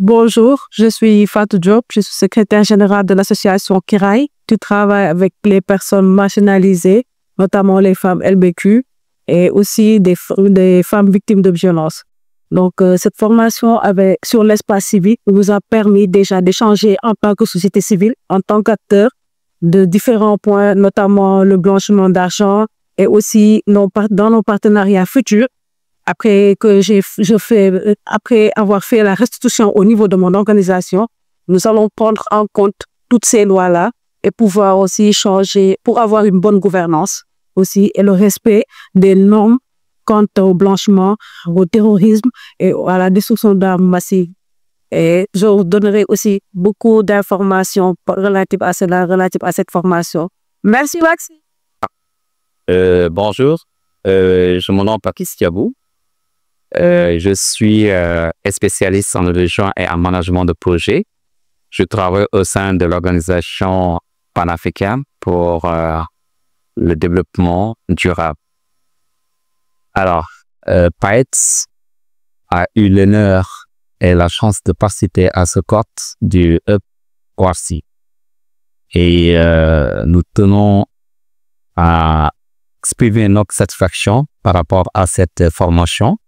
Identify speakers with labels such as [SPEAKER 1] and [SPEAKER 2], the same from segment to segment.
[SPEAKER 1] Bonjour, je suis Fatou Diop, je suis secrétaire générale de l'association Kiraay, qui travaille avec les personnes marginalisées, notamment les femmes LBQ et aussi des femmes victimes de violences. Cette formation sur l'espace civique nous a permis déjà d'échanger en tant que société civile, en tant qu'acteur de différents points, notamment le blanchiment d'argent et aussi dans nos partenariats futurs. Après avoir fait la restitution au niveau de mon organisation, nous allons prendre en compte toutes ces lois-là et pouvoir aussi changer pour avoir une bonne gouvernance aussi et le respect des normes quant au blanchiment, au terrorisme et à la destruction d'armes massives. Et je vous donnerai aussi beaucoup d'informations relatives à cela, relatives à cette formation. Merci, Waxy.
[SPEAKER 2] Bonjour, je me nomme Patrice Diabou. Je suis spécialiste en gestion et en management de projet. Je travaille au sein de l'organisation panafricaine pour le développement durable. Alors, PAETS a eu l'honneur et la chance de participer à ce cohorte du WARCI. Et nous tenons à exprimer notre satisfaction par rapport à cette formation.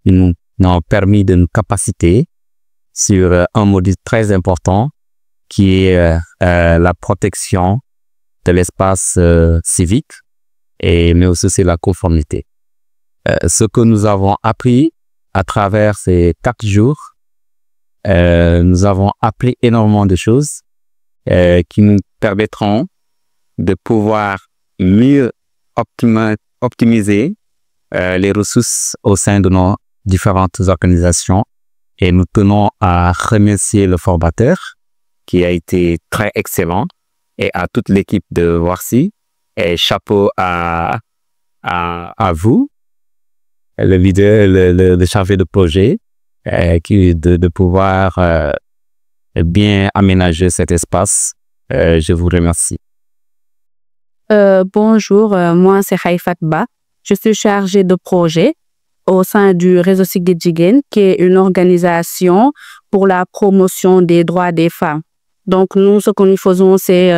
[SPEAKER 2] Ils nous ont permis de nous capaciter sur un module très important qui est la protection de l'espace civique mais aussi c'est la conformité. Ce que nous avons appris à travers ces 4 jours, nous avons appris énormément de choses qui nous permettront de pouvoir mieux optimiser les ressources au sein de nos différentes organisations et nous tenons à remercier le formateur qui a été très excellent et à toute l'équipe de WARCI et chapeau à vous, le leader, le chargé de projet, de pouvoir bien aménager cet espace. Je vous remercie.
[SPEAKER 3] Bonjour, moi c'est Haïfat Ba. Je suis chargée de projet au sein du réseau Sigid Jigéen, qui est une organisation pour la promotion des droits des femmes. Donc nous, ce que nous faisons, c'est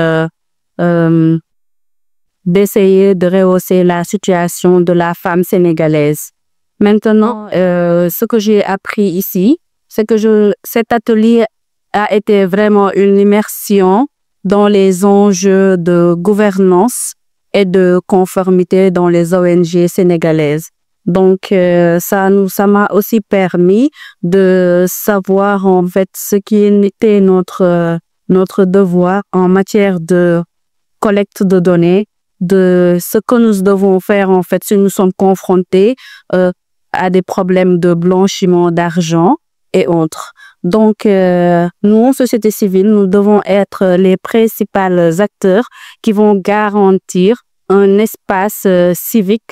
[SPEAKER 3] d'essayer de rehausser la situation de la femme sénégalaise. Maintenant, ce que j'ai appris ici, c'est que cet atelier a été vraiment une immersion dans les enjeux de gouvernance et de conformité dans les ONG sénégalaises. Donc, ça m'a aussi permis de savoir en fait ce qui était notre devoir en matière de collecte de données, de ce que nous devons faire en fait si nous sommes confrontés à des problèmes de blanchiment d'argent et autres. Donc, nous, en société civile, nous devons être les principaux acteurs qui vont garantir un espace civique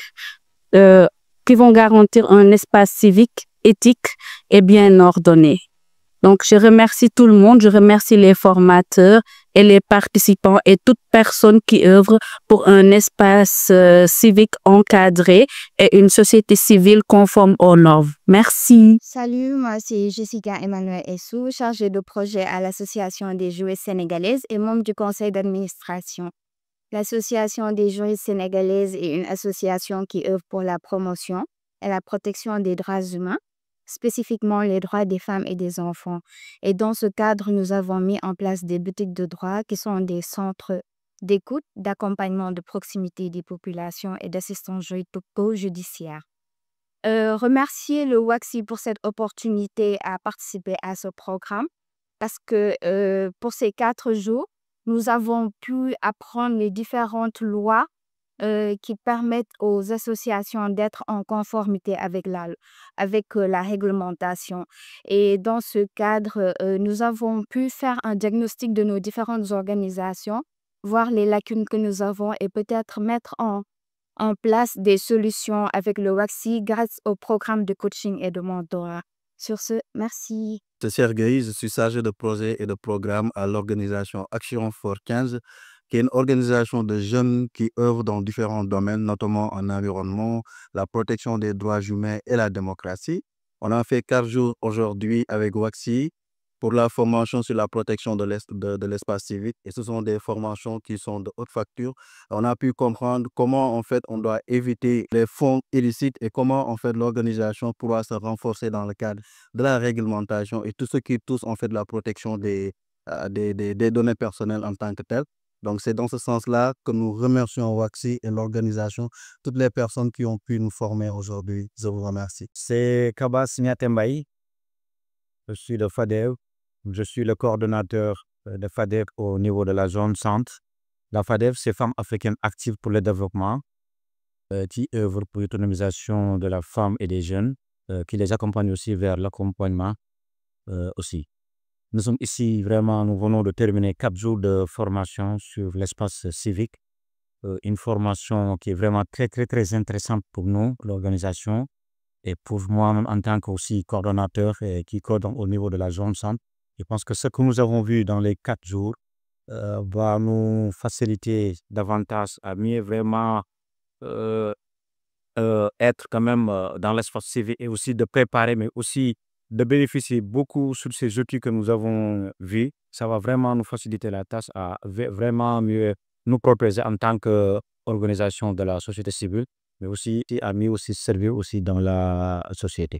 [SPEAKER 3] éthique et bien ordonné. Donc, je remercie tout le monde, je remercie les formateurs et les participants et toute personne qui œuvre pour un espace civique encadré et une société civile conforme aux normes. Merci.
[SPEAKER 4] Salut, moi c'est Jessica Emmanuel Essou, chargée de projet à l'Association des joueuses sénégalaises et membre du conseil d'administration. L'Association des joueuses sénégalaises est une association qui œuvre pour la promotion et la protection des droits humains, spécifiquement les droits des femmes et des enfants. Et dans ce cadre, nous avons mis en place des boutiques de droit qui sont des centres d'écoute, d'accompagnement de proximité des populations et d'assistance judiciaire. Remercier le WAXI pour cette opportunité à participer à ce programme parce que pour ces 4 jours, nous avons pu apprendre les différentes lois qui permettent aux associations d'être en conformité avec la réglementation. Et dans ce cadre, nous avons pu faire un diagnostic de nos différentes organisations, voir les lacunes que nous avons et peut-être mettre en place des solutions avec le WAXI grâce au programme de coaching et de mentorat. Sur ce, merci.
[SPEAKER 5] Je suis Sergueï, je suis chargé de projet et de programme à l'organisation Action for 15, qui est une organisation de jeunes qui œuvrent dans différents domaines, notamment en environnement, la protection des droits humains et la démocratie. On a fait 4 jours aujourd'hui avec WAXI pour la formation sur la protection de l'espace civique. Et ce sont des formations qui sont de haute facture. On a pu comprendre comment, en fait, on doit éviter les fonds illicites et comment, en fait, l'organisation pourra se renforcer dans le cadre de la réglementation et tout ce qui touche, en fait, la protection des données personnelles en tant que telles. Donc, c'est dans ce sens-là que nous remercions Waxi et l'organisation, toutes les personnes qui ont pu nous former aujourd'hui. Je vous remercie.
[SPEAKER 6] C'est Kabas Niatembaï. Je suis le FADEV. Je suis le coordonnateur de FADEV au niveau de la zone centre. La FADEV, c'est Femmes africaines actives pour le développement, qui œuvre pour l'autonomisation de la femme et des jeunes, qui les accompagne aussi vers l'accompagnement aussi. Nous sommes ici vraiment, nous venons de terminer 4 jours de formation sur l'espace civique. Une formation qui est vraiment très, très, très intéressante pour nous, l'organisation, et pour moi-même en tant que aussi coordonnateur et qui coordonne au niveau de la zone centre. Je pense que ce que nous avons vu dans les 4 jours va nous faciliter davantage à mieux vraiment être quand même dans l'espace civique et aussi de préparer, mais aussi de bénéficier beaucoup sur ces outils que nous avons vus. Ça va vraiment nous faciliter la tâche à vraiment mieux nous protéger en tant qu'organisation de la société civile, mais aussi à mieux aussi servir aussi dans la société.